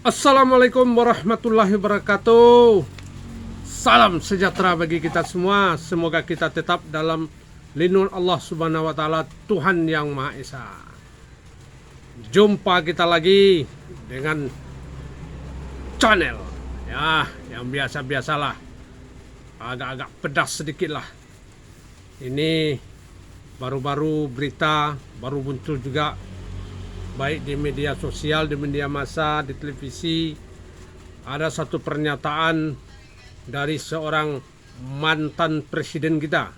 Assalamualaikum warahmatullahi wabarakatuh. Salam sejahtera bagi kita semua. Semoga kita tetap dalam lindungan Allah Subhanahu wa taala, Tuhan yang Maha Esa. Jumpa kita lagi dengan channel ya yang biasa-biasalah. Agak-agak pedas sedikit lah. Ini baru-baru berita baru muncul juga, baik di media sosial, di media massa, di televisi. Ada satu pernyataan dari seorang mantan presiden kita,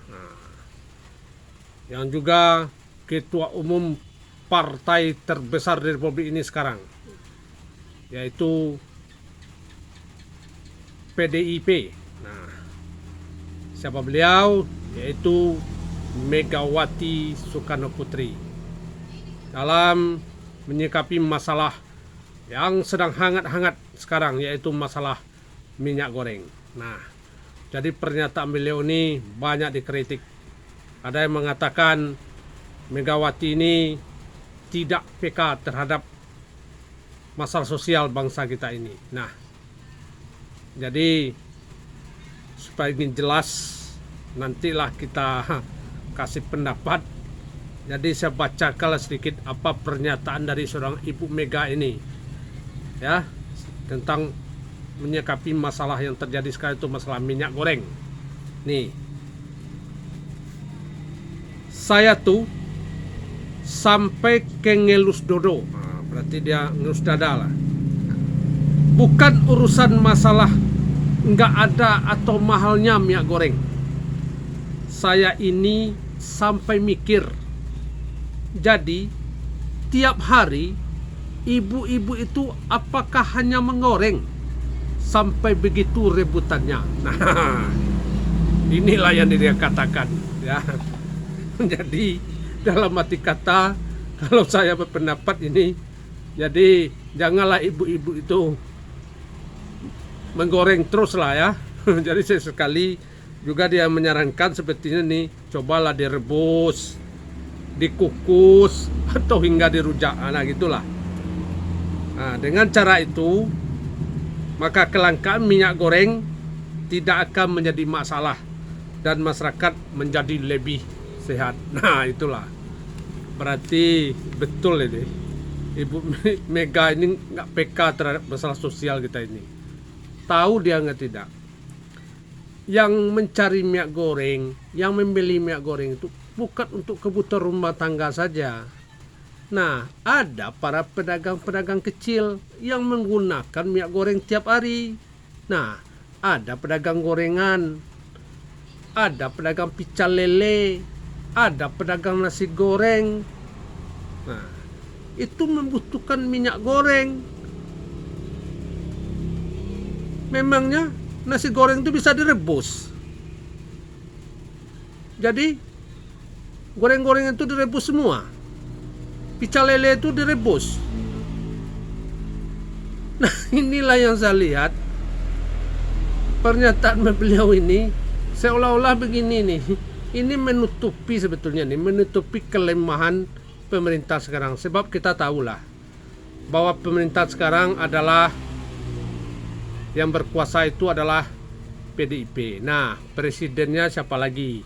yang juga ketua umum partai terbesar di Republik ini sekarang, yaitu PDIP. Nah, siapa beliau? Yaitu Megawati Soekarno Putri. Dalam menyikapi masalah yang sedang hangat-hangat sekarang, yaitu masalah minyak goreng. Nah, jadi pernyataan beliau ini banyak dikritik. Ada yang mengatakan Megawati ini tidak peka terhadap masalah sosial bangsa kita ini. Nah, jadi supaya ingin jelas, nantilah kita kasih pendapat. Jadi saya bacakan sedikit apa pernyataan dari seorang Ibu Mega ini, ya, tentang menyikapi masalah yang terjadi sekarang, itu masalah minyak goreng. Nih, saya tuh sampai ke ngelus dodo, berarti dia ngelus dada lah. Bukan urusan masalah nggak ada atau mahalnya minyak goreng. Saya ini sampai mikir. Jadi tiap hari ibu-ibu itu apakah hanya menggoreng sampai begitu rebutannya? Nah, inilah yang dia katakan, ya. Jadi dalam arti kata, kalau saya berpendapat ini, jadi janganlah ibu-ibu itu menggoreng terus lah, ya. Jadi sesekali juga dia menyarankan sepertinya nih, cobalah direbus, dikukus, atau hingga dirujak. Nah, gitulah. Nah, dengan cara itu maka kelangkaan minyak goreng tidak akan menjadi masalah dan masyarakat menjadi lebih sehat. Nah, itulah. Berarti betul ini Ibu Mega ini nggak peka terhadap masalah sosial kita ini. Tahu dia nggak tidak? Yang mencari minyak goreng, yang membeli minyak goreng itu bukan untuk kebutuhan rumah tangga saja. Nah, ada para pedagang-pedagang kecil yang menggunakan minyak goreng tiap hari. Nah, ada pedagang gorengan, ada pedagang pical lele, ada pedagang nasi goreng. Nah, itu membutuhkan minyak goreng. Memangnya nasi goreng itu bisa direbus. Jadi goreng-goreng itu direbus semua. Pical lele itu direbus. Nah, inilah yang saya lihat pernyataan beliau ini seolah-olah begini nih. Ini menutupi sebetulnya nih, menutupi kelemahan pemerintah sekarang. Sebab kita tahulah bahwa pemerintah sekarang adalah yang berkuasa itu adalah PDIP. Nah, presidennya siapa lagi?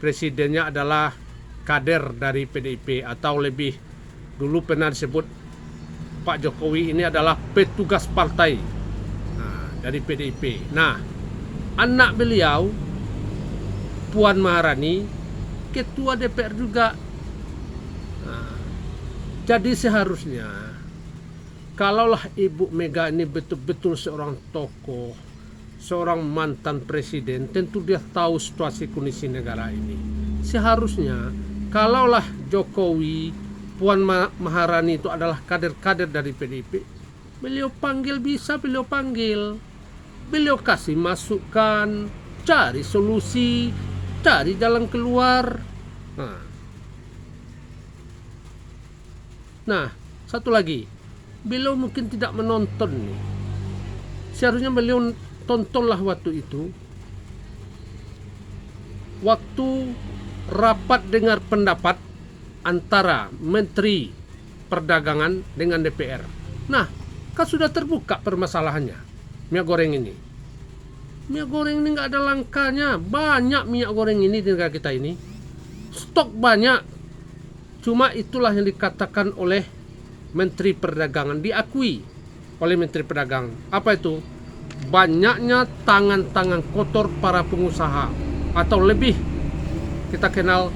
Presidennya adalah kader dari PDIP, atau lebih dulu pernah disebut Pak Jokowi ini adalah petugas partai, dari PDIP. Nah, anak beliau Puan Maharani ketua DPR juga. Nah, jadi seharusnya kalaulah Ibu Mega ini betul-betul seorang tokoh, seorang mantan presiden, tentu dia tahu situasi kondisi negara ini. Seharusnya kalaulah Jokowi, Puan Maharani itu adalah kader-kader dari PDIP, beliau panggil, bisa beliau panggil, beliau kasih masukan, cari solusi, cari jalan keluar. Nah, satu lagi, beliau mungkin tidak menonton nih. Seharusnya beliau tontonlah waktu itu, waktu rapat dengar pendapat antara Menteri Perdagangan dengan DPR. Nah, Kan sudah terbuka permasalahannya. Minyak goreng ini. Minyak goreng ini nggak ada langkahnya. Banyak minyak goreng ini di negara kita ini. Stok banyak. Cuma itulah yang dikatakan oleh Menteri Perdagangan, diakui oleh Menteri Perdagangan. Apa itu? Banyaknya tangan-tangan kotor para pengusaha, atau lebih kita kenal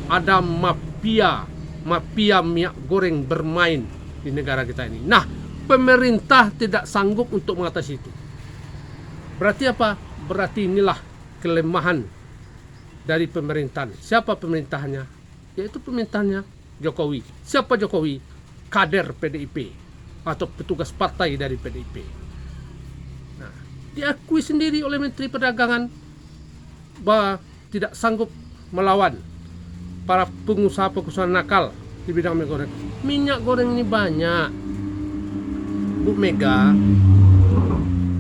ada mafia minyak goreng bermain di negara kita ini. Nah, pemerintah tidak sanggup untuk mengatasi itu. Berarti apa? Berarti inilah kelemahan dari pemerintahan. Siapa pemerintahannya? Yaitu pemerintahannya Jokowi. Siapa Jokowi? Kader PDIP atau petugas partai dari PDIP. Nah, diakui sendiri oleh Menteri Perdagangan bahwa tidak sanggup melawan para pengusaha-pengusaha nakal di bidang minyak goreng. Minyak goreng ini banyak. Bu Mega,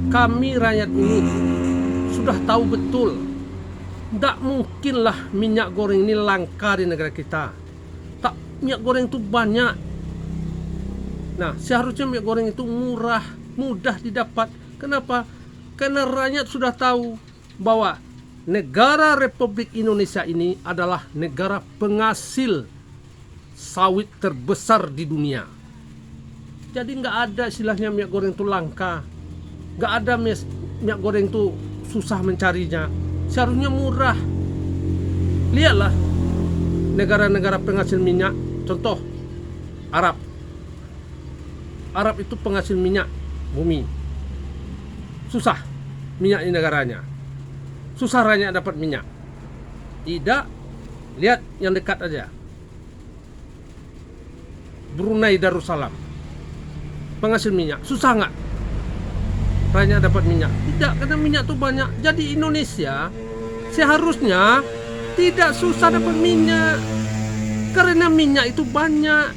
kami rakyat ini sudah tahu betul, tidak mungkinlah minyak goreng ini langka di negara kita. Minyak goreng itu banyak. Nah, seharusnya minyak goreng itu murah, mudah didapat. Kenapa? Karena rakyat sudah tahu bahwa negara Republik Indonesia ini adalah negara penghasil sawit terbesar di dunia. Jadi nggak ada istilahnya minyak goreng itu langka. Nggak ada minyak goreng itu susah mencarinya. Seharusnya murah. Lihatlah negara-negara penghasil minyak. Contoh Arab. Arab itu penghasil minyak bumi. Susah minyak di negaranya. Susah rakyat dapat minyak. Tidak. Lihat yang dekat aja. Brunei Darussalam. Penghasil minyak. Susah nggak rakyat dapat minyak? Tidak, karena minyak itu banyak. Jadi Indonesia seharusnya tidak susah dapat minyak, karena minyak itu banyak.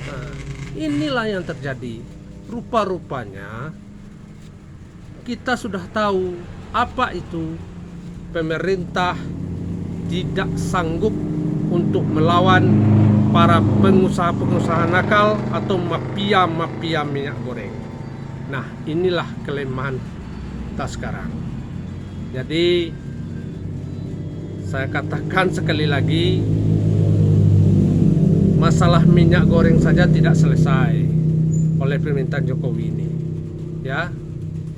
Nah, inilah yang terjadi. Rupa-rupanya kita sudah tahu apa itu pemerintah tidak sanggup untuk melawan para pengusaha-pengusaha nakal atau mafia minyak goreng. Nah, inilah kelemahan kita sekarang. Jadi saya katakan sekali lagi, masalah minyak goreng saja tidak selesai oleh pemerintahan Jokowi ini. Ya,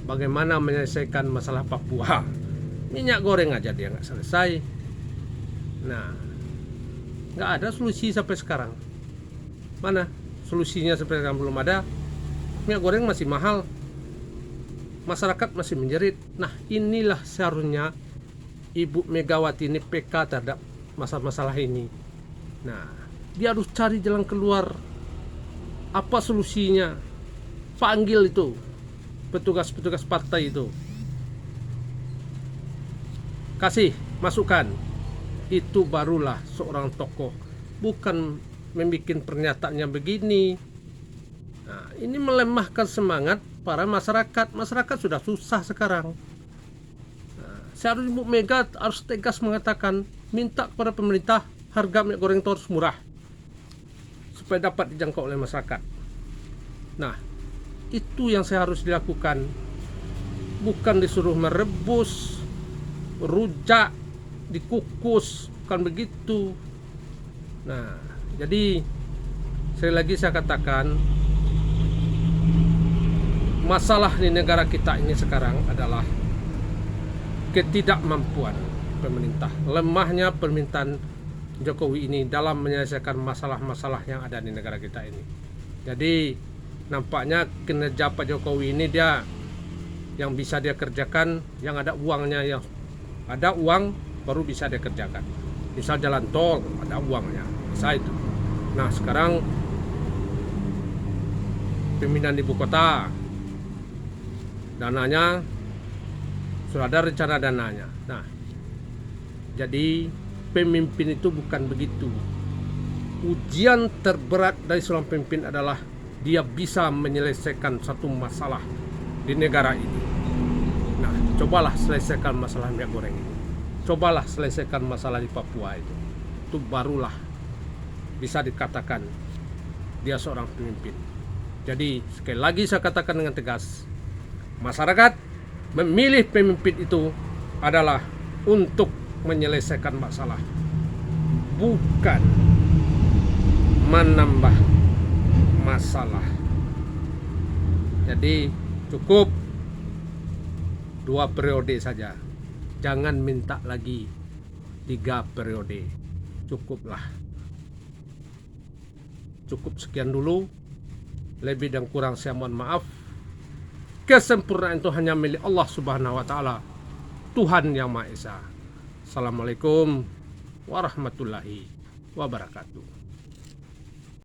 bagaimana menyelesaikan masalah Papua? Minyak goreng aja dia nggak selesai. Nah, nggak ada solusi sampai sekarang. Mana solusinya sampai sekarang? Belum ada. Minyak goreng masih mahal. Masyarakat masih menjerit. Nah, inilah seharusnya Ibu Megawati ini PK terhadap masalah-masalah ini. Nah, dia harus cari jalan keluar. Apa solusinya? Panggil itu petugas-petugas partai itu. Kasih masukan. Itu barulah seorang tokoh. Bukan membuat pernyataannya begini. Nah, ini melemahkan semangat para masyarakat. Masyarakat sudah susah sekarang. Seharusnya Ibu Mega harus tegas mengatakan, minta kepada pemerintah harga minyak goreng itu harus murah supaya dapat dijangkau oleh masyarakat. Nah, itu yang saya harus dilakukan. Bukan disuruh merebus, rujak, dikukus, bukan begitu. Nah, jadi sekali lagi saya katakan, masalah di negara kita ini sekarang adalah ketidakmampuan pemerintah, lemahnya pemerintahan Jokowi ini dalam menyelesaikan masalah-masalah yang ada di negara kita ini. Jadi nampaknya kinerja Pak Jokowi ini dia yang bisa dia kerjakan, yang ada uangnya, yang ada uang baru bisa dia kerjakan. Misal jalan tol ada uangnya, bisa itu. Nah, sekarang pemindahan ibu kota, dananya sudah ada rencana dananya. Nah, jadi pemimpin itu bukan begitu. Ujian terberat dari seorang pemimpin adalah dia bisa menyelesaikan satu masalah di negara ini. Nah, cobalah selesaikan masalah minyak goreng ini. Cobalah selesaikan masalah di Papua itu. Itu barulah bisa dikatakan dia seorang pemimpin. Jadi sekali lagi saya katakan dengan tegas, masyarakat memilih pemimpin itu adalah untuk menyelesaikan masalah, bukan menambah masalah. Jadi cukup 2 periode saja, jangan minta lagi 3 periode, cukuplah. Cukup sekian dulu, lebih dan kurang saya mohon maaf. Kesempurnaan itu hanya milik Allah Subhanahu wa taala, Tuhan yang Maha Esa. Assalamualaikum warahmatullahi wabarakatuh.